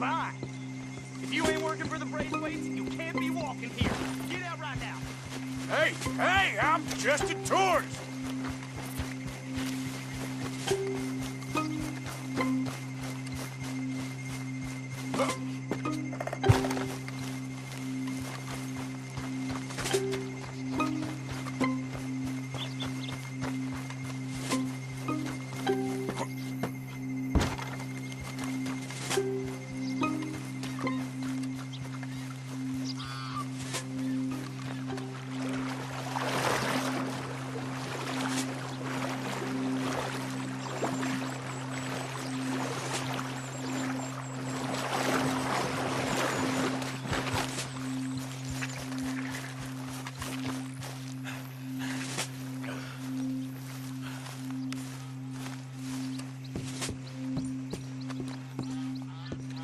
fine. If you ain't working for the Braithwaites, you can't be walking here. Get out right now. Hey, I'm just a tourist.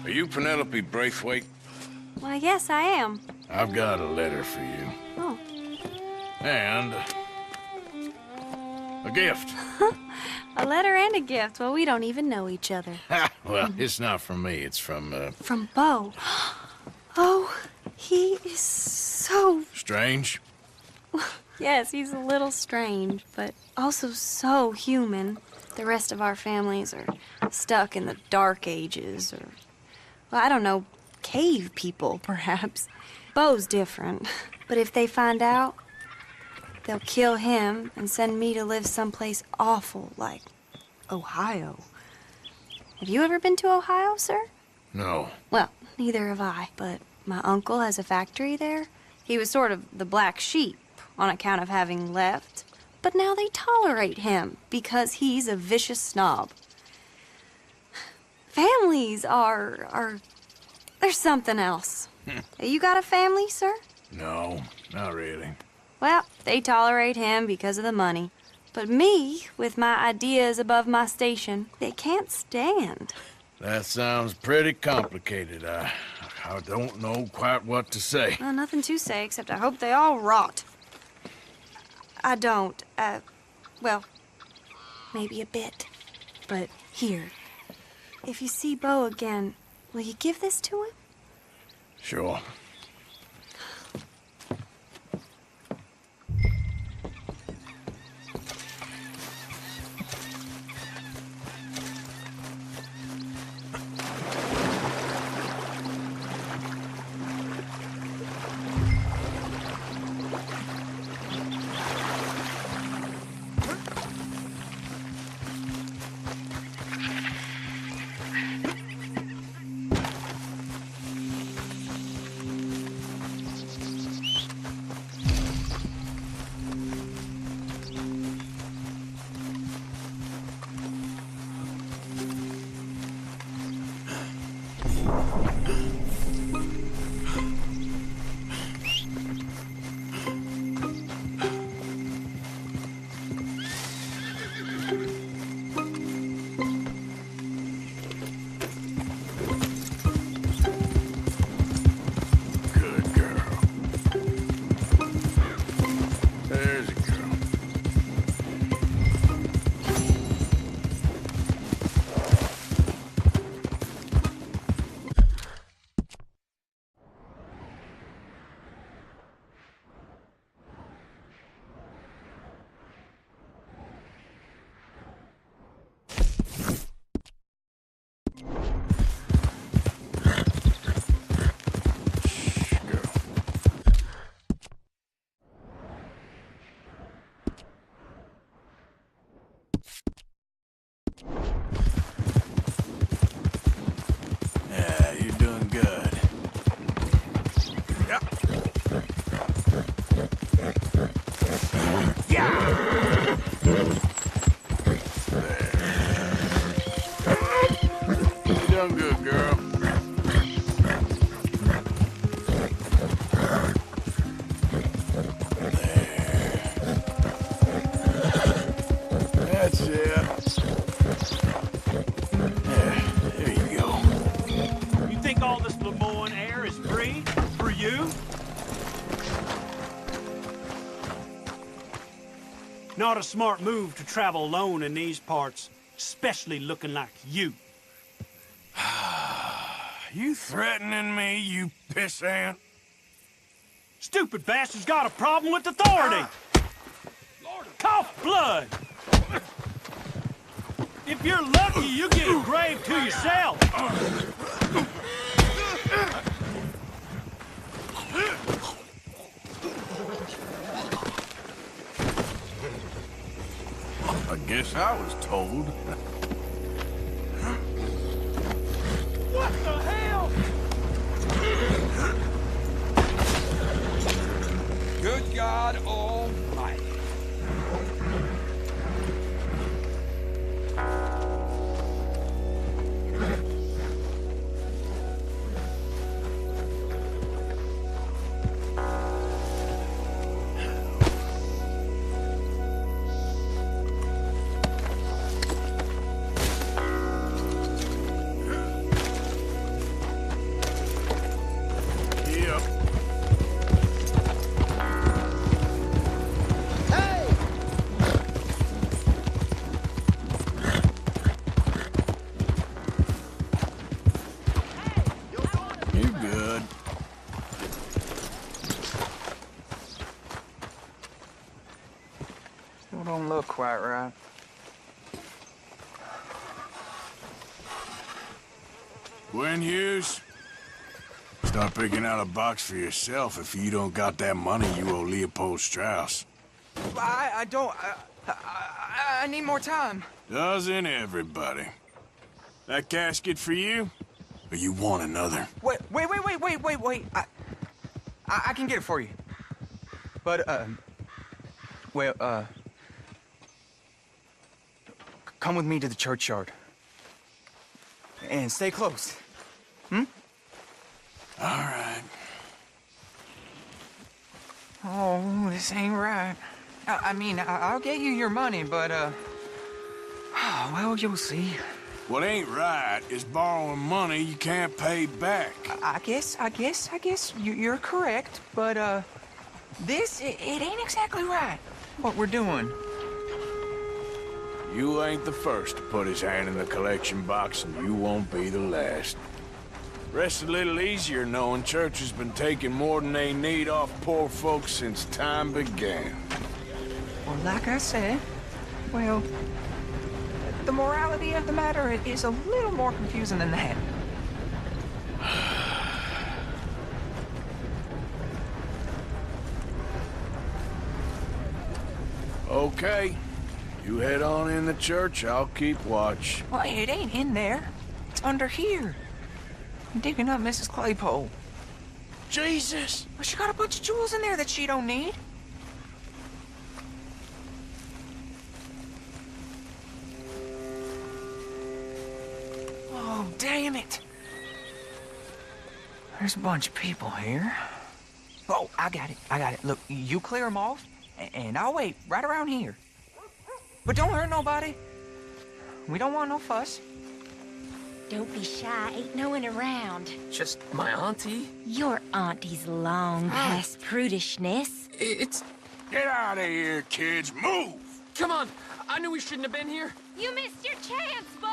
Are you Penelope Braithwaite? Why, yes, I am. I've got a letter for you. Oh. And a gift. A letter and a gift. Well, we don't even know each other. Well, it's not from me. It's from, From Beau. Oh, he is so... Strange? Yes, he's a little strange, but also so human. The rest of our families are stuck in the Dark Ages, or... Well, I don't know, cave people, perhaps. Beau's different. But if they find out, they'll kill him and send me to live someplace awful, like Ohio. Have you ever been to Ohio, sir? No. Well, neither have I, but my uncle has a factory there. He was sort of the black sheep on account of having left. But now they tolerate him because he's a vicious snob. Families are... There's something else. You got a family, sir? No, not really. Well, they tolerate him because of the money. But me, with my ideas above my station, they can't stand. That sounds pretty complicated. I don't know quite what to say. Well, nothing to say, except I hope they all rot. I don't, well, maybe a bit. But here, if you see Beau again, will you give this to him? Sure. Done good, girl. That's it. There you go. You think all this Lemoyne air is free for you? Not a smart move to travel alone in these parts, especially looking like you. You threatening me, you pissant? Stupid bastard's got a problem with authority! Cough blood! If you're lucky, you get a grave to yourself! I guess I was told. What the hell? Good God Almighty. Yep. You good? Still don't look quite right. Gwen Hughes? Start picking out a box for yourself if you don't got that money you owe Leopold Strauss. I don't... I need more time. Doesn't everybody? That casket for you? Or you want another? Wait. I can get it for you. But, come with me to the churchyard. And stay close. All right. Oh, this ain't right. I mean, I'll get you your money, but, well, you'll see. What ain't right is borrowing money you can't pay back. I guess you're correct, but, it ain't exactly right, what we're doing. You ain't the first to put his hand in the collection box, and you won't be the last. Rest a little easier knowing church has been taking more than they need off poor folks since time began. Well, like I said, well, the morality of the matter is a little more confusing than that. Okay. You head on in the church, I'll keep watch. Well, it ain't in there. It's under here. I'm digging up Mrs. Claypole. Jesus! Well, she got a bunch of jewels in there that she don't need. Oh, damn it. There's a bunch of people here. Oh, I got it. Look, you clear them off, and I'll wait right around here. But don't hurt nobody. We don't want no fuss. Don't be shy, ain't no one around. Just my auntie? Your auntie's long past prudishness. It's... Get out of here, kids. Move! Come on! I knew we shouldn't have been here. You missed your chance, boy!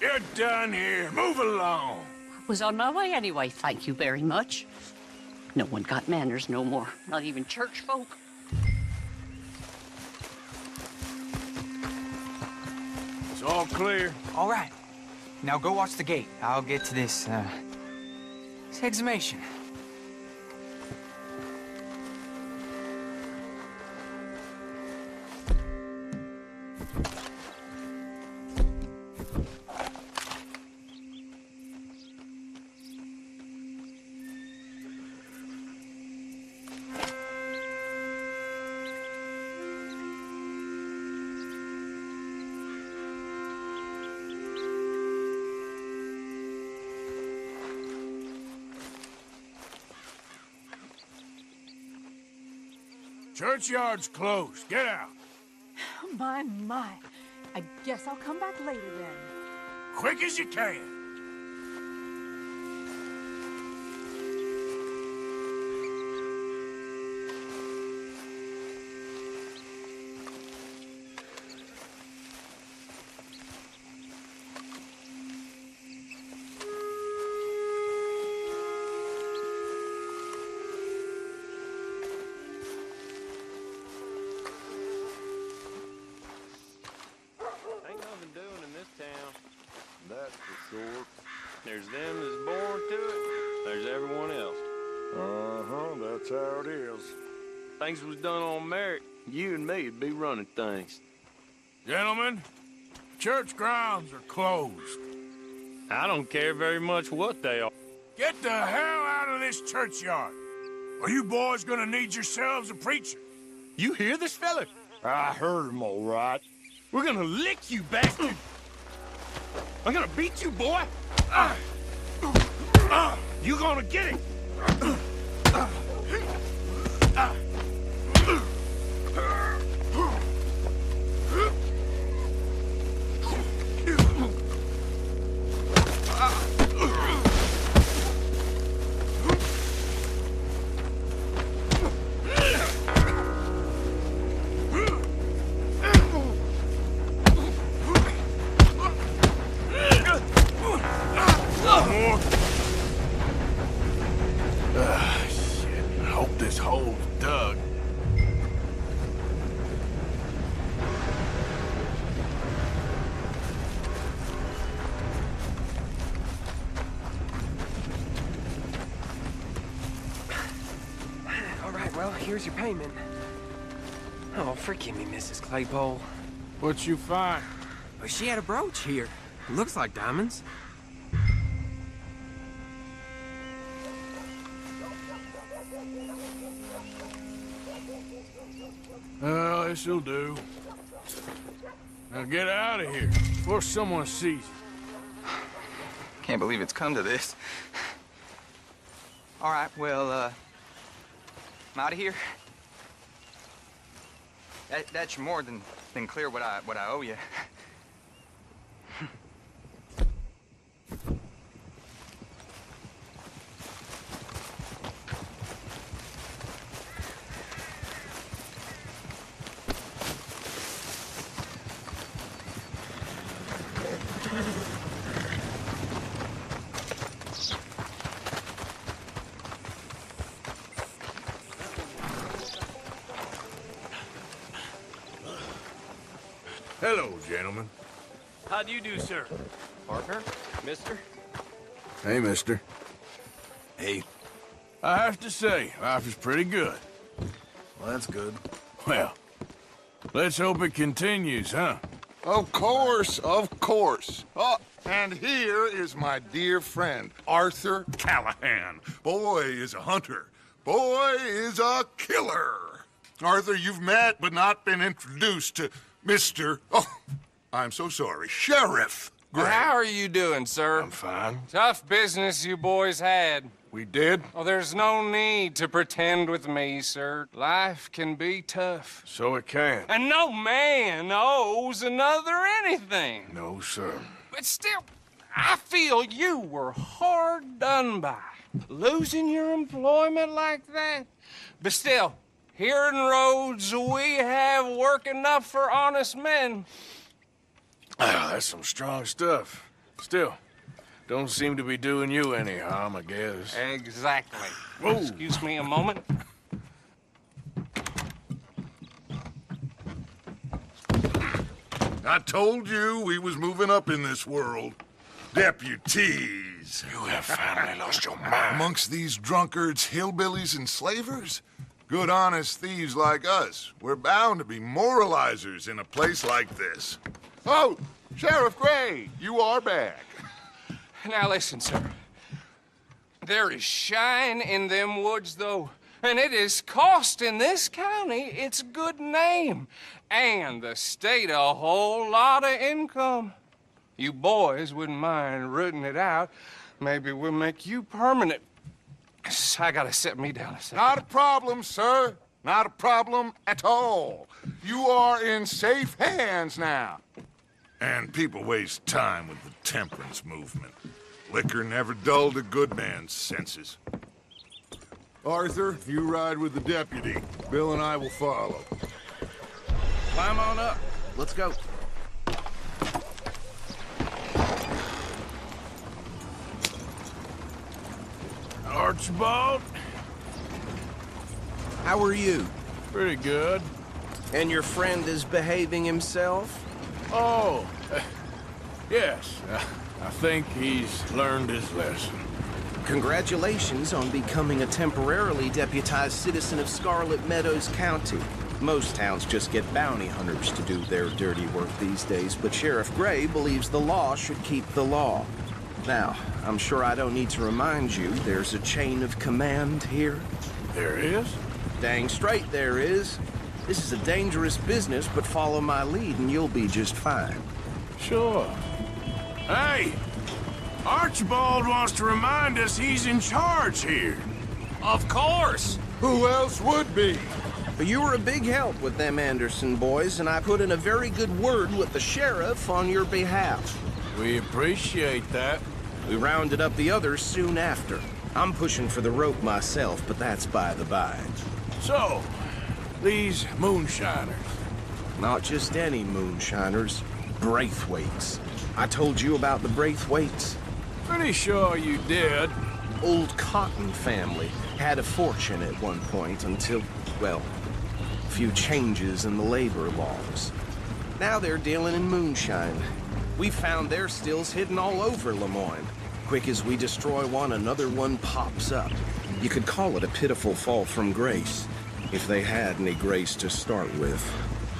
You're done here. Move along. Was on my way anyway, thank you very much. No one got manners no more, not even church folk. It's all clear. All right. Now go watch the gate. I'll get to this exhumation. Churchyard's closed. Get out. My. I guess I'll come back later then. Quick as you can. There's them that's born to it. There's everyone else. That's how it is. Things was done on merit. You and me'd be running things. Gentlemen, church grounds are closed. I don't care very much what they are. Get the hell out of this churchyard. Are you boys gonna need yourselves a preacher? You hear this fella? I heard him all right. We're gonna lick you, bastard! I'm gonna beat you, boy! You gonna get it? Shit. I hope this hole's dug. All right, well, here's your payment. Oh, forgive me, Mrs. Claypole. What'd you find? Well, she had a brooch here. Looks like diamonds. Well, this'll do. Now get out of here before someone sees you. Can't believe it's come to this. All right, well, I'm out of here. That's more than clear what I owe you. Hello, gentlemen. How do you do, sir? Partner? Mister? Hey, mister. Hey. I have to say, life is pretty good. Well, that's good. Well, let's hope it continues, huh? Of course, of course. Oh, and here is my dear friend, Arthur Callahan. Boy is a hunter. Boy is a killer. Arthur, you've met but not been introduced to Mr. Oh, I'm so sorry, Sheriff Gray. How are you doing, sir? I'm fine. Tough business you boys had. We did? Oh, there's no need to pretend with me, sir. Life can be tough. So it can. And no man owes another anything. No, sir. But still, I feel you were hard done by. Losing your employment like that. But still, here in Rhodes, we have work enough for honest men. Ah, that's some strong stuff. Still, don't seem to be doing you any harm, I guess. Exactly. Whoa. Excuse me a moment. I told you we was moving up in this world. Deputies. You have finally lost your mind. Amongst these drunkards, hillbillies, and slavers? Good, honest thieves like us. We're bound to be moralizers in a place like this. Oh, Sheriff Gray, you are back. Now listen, sir. There is shine in them woods, though, and it is costing this county its good name and the state a whole lot of income. You boys wouldn't mind rooting it out. Maybe we'll make you permanent. I gotta set me down a second. Not a problem, sir. Not a problem at all. You are in safe hands now. And people waste time with the temperance movement. Liquor never dulled a good man's senses. Arthur, you ride with the deputy. Bill and I will follow. Climb on up. Let's go. Archibald? How are you? Pretty good. And your friend is behaving himself? Oh, yes. I think he's learned his lesson. Congratulations on becoming a temporarily deputized citizen of Scarlet Meadows County. Most towns just get bounty hunters to do their dirty work these days, but Sheriff Gray believes the law should keep the law. Now, I'm sure I don't need to remind you there's a chain of command here. There is? Dang straight there is. This is a dangerous business, but follow my lead and you'll be just fine. Sure. Hey! Archibald wants to remind us he's in charge here. Of course! Who else would be? You were a big help with them Anderson boys, and I put in a very good word with the sheriff on your behalf. We appreciate that. We rounded up the others soon after. I'm pushing for the rope myself, but that's by the by. So, these Moonshiners. Not just any Moonshiners. Braithwaites. I told you about the Braithwaites? Pretty sure you did. Old Cotton family. Had a fortune at one point until, well, a few changes in the labor laws. Now they're dealing in moonshine. We found their stills hidden all over Lemoyne. Quick as we destroy one, another one pops up. You could call it a pitiful fall from grace, if they had any grace to start with.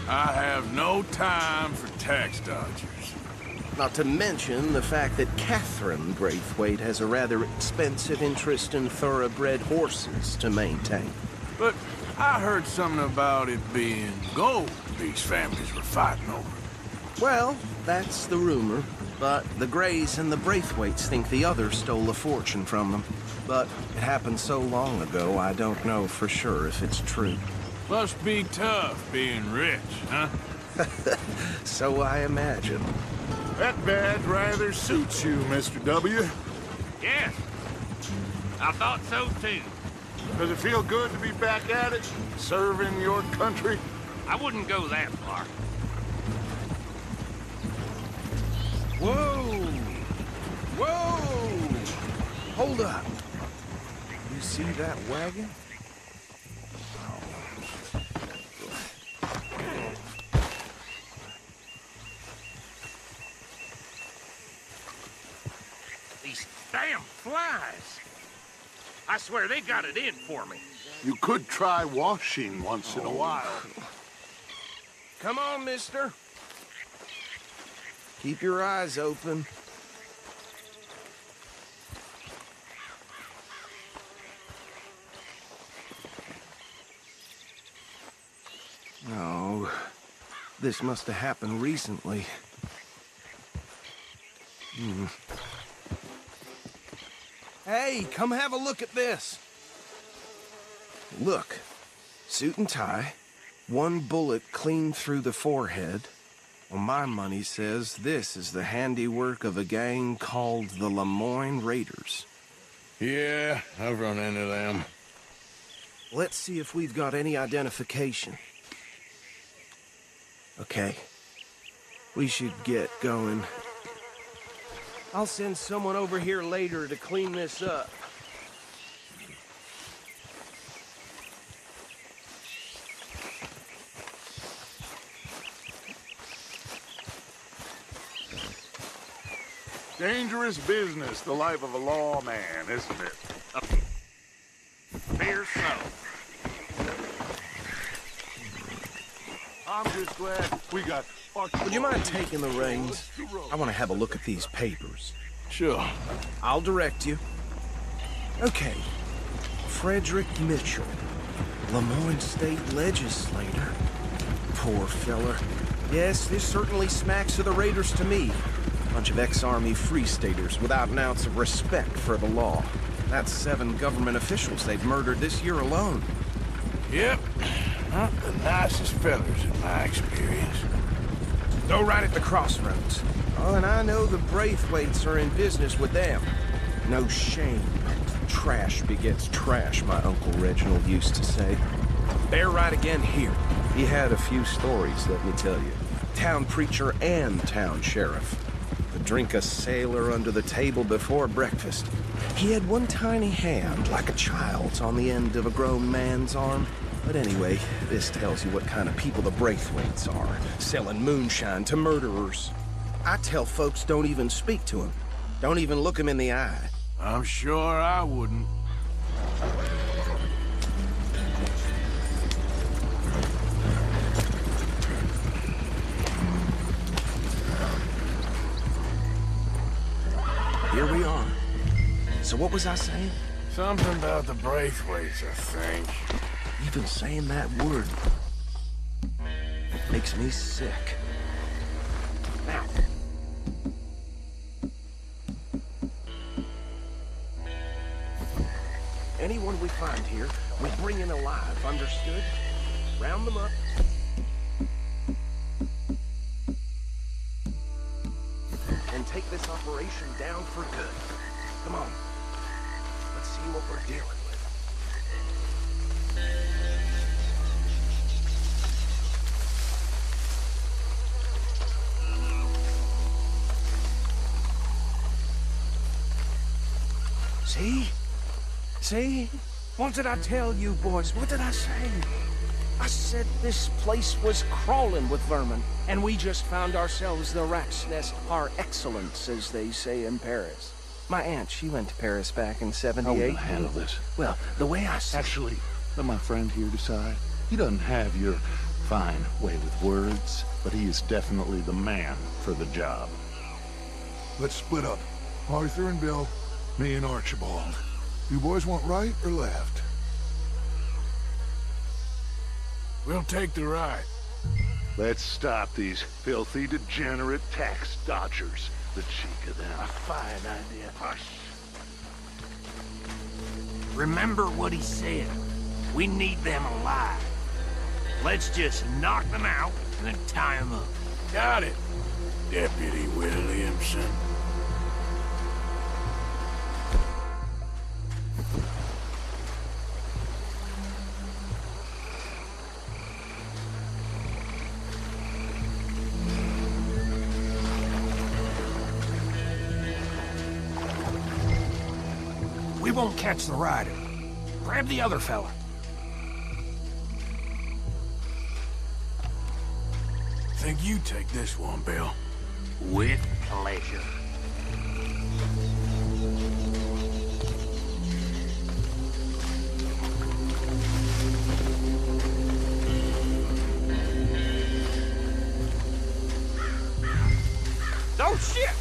I have no time for tax dodgers. Not to mention the fact that Catherine Braithwaite has a rather expensive interest in thoroughbred horses to maintain. But I heard something about it being gold these families were fighting over. Well, that's the rumor. But the Grays and the Braithwaites think the others stole a fortune from them. But it happened so long ago, I don't know for sure if it's true. Must be tough being rich, huh? So I imagine. That badge rather suits you, Mr. W. Yes. I thought so, too. Does it feel good to be back at it, serving your country? I wouldn't go that far. Whoa! Whoa! Hold up. You see that wagon? These damn flies. I swear they got it in for me. You could try washing once in a while. Come on, mister. Keep your eyes open. Oh, this must have happened recently. Hey, come have a look at this. Look, suit and tie, one bullet clean through the forehead. Well, my money says this is the handiwork of a gang called the Lemoyne Raiders. Yeah, I've run into them. Let's see if we've got any identification. Okay. We should get going. I'll send someone over here later to clean this up. Dangerous business, the life of a lawman, isn't it? Fair so. I'm just glad we got... Would you mind taking the reins? I want to have a look at these papers. Sure. I'll direct you. Okay. Frederick Mitchell, Lemoyne State Legislator. Poor fella. Yes, this certainly smacks of the Raiders to me. Bunch of ex-Army Free Staters without an ounce of respect for the law. That's 7 government officials they've murdered this year alone. Yep. Not the nicest fellas in my experience. Go right at the crossroads. Oh, and I know the Braithwaites are in business with them. No shame. Trash begets trash, my Uncle Reginald used to say. They're right again here. He had a few stories, let me tell you. Town preacher and town sheriff. Could drink a sailor under the table before breakfast. He had one tiny hand, like a child's, on the end of a grown man's arm. But anyway, this tells you what kind of people the Braithwaites are, selling moonshine to murderers. I tell folks don't even speak to him. Don't even look him in the eye. I'm sure I wouldn't. Here we are. So what was I saying? Something about the Braithwaites, I think. Even saying that word makes me sick. Now, anyone we find here, we bring in alive, understood? Round them up. And take this operation down for good. Come on. Let's see what we're dealing with. See? See? What did I tell you, boys? What did I say? I said this place was crawling with vermin, and we just found ourselves the rat's nest par excellence, as they say in Paris. My aunt, she went to Paris back in '78. How are we gonna handle this? Well, the way I see... Actually, let my friend here decide. He doesn't have your fine way with words, but he is definitely the man for the job. Let's split up. Arthur and Bill, me and Archibald. You boys want right or left? We'll take the right. Let's stop these filthy, degenerate tax dodgers. The cheek of them. A fine idea. Hush. Remember what he said. We need them alive. Let's just knock them out and then tie them up. Got it, Deputy Williamson. We won't catch the rider. Grab the other fella. Think you take this one, Bill. With pleasure. Oh, shit!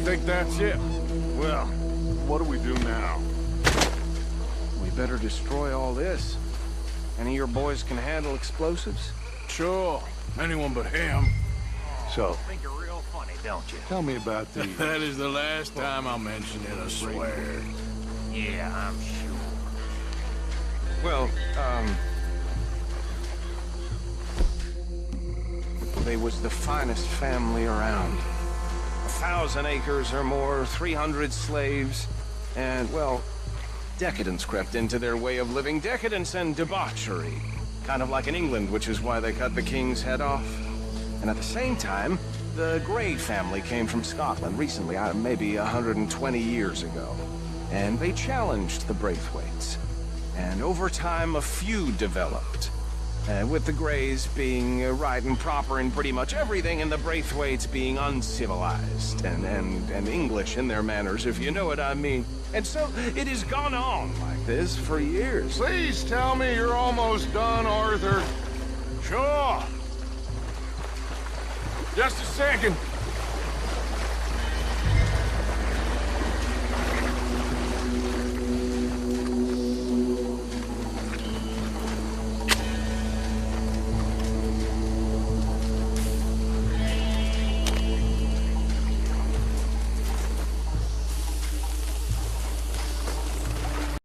Think that's it. Well, what do we do now? We better destroy all this. Any of your boys can handle explosives? Sure. Anyone but him. So, Think you're real funny, don't you? tell me about the... That is the last time I'll mention it, I swear. Yeah, I'm sure. Well, they was the finest family around. 1,000 acres or more, 300 slaves, and, well, decadence crept into their way of living. Decadence and debauchery. Kind of like in England, which is why they cut the king's head off. And at the same time, the Grey family came from Scotland recently, maybe 120 years ago. And they challenged the Braithwaites. And over time, a feud developed. With the Greys being right and proper in pretty much everything, and the Braithwaites being uncivilized and English in their manners, if you know what I mean. And so it has gone on like this for years. Please tell me you're almost done, Arthur. Sure. Just a second.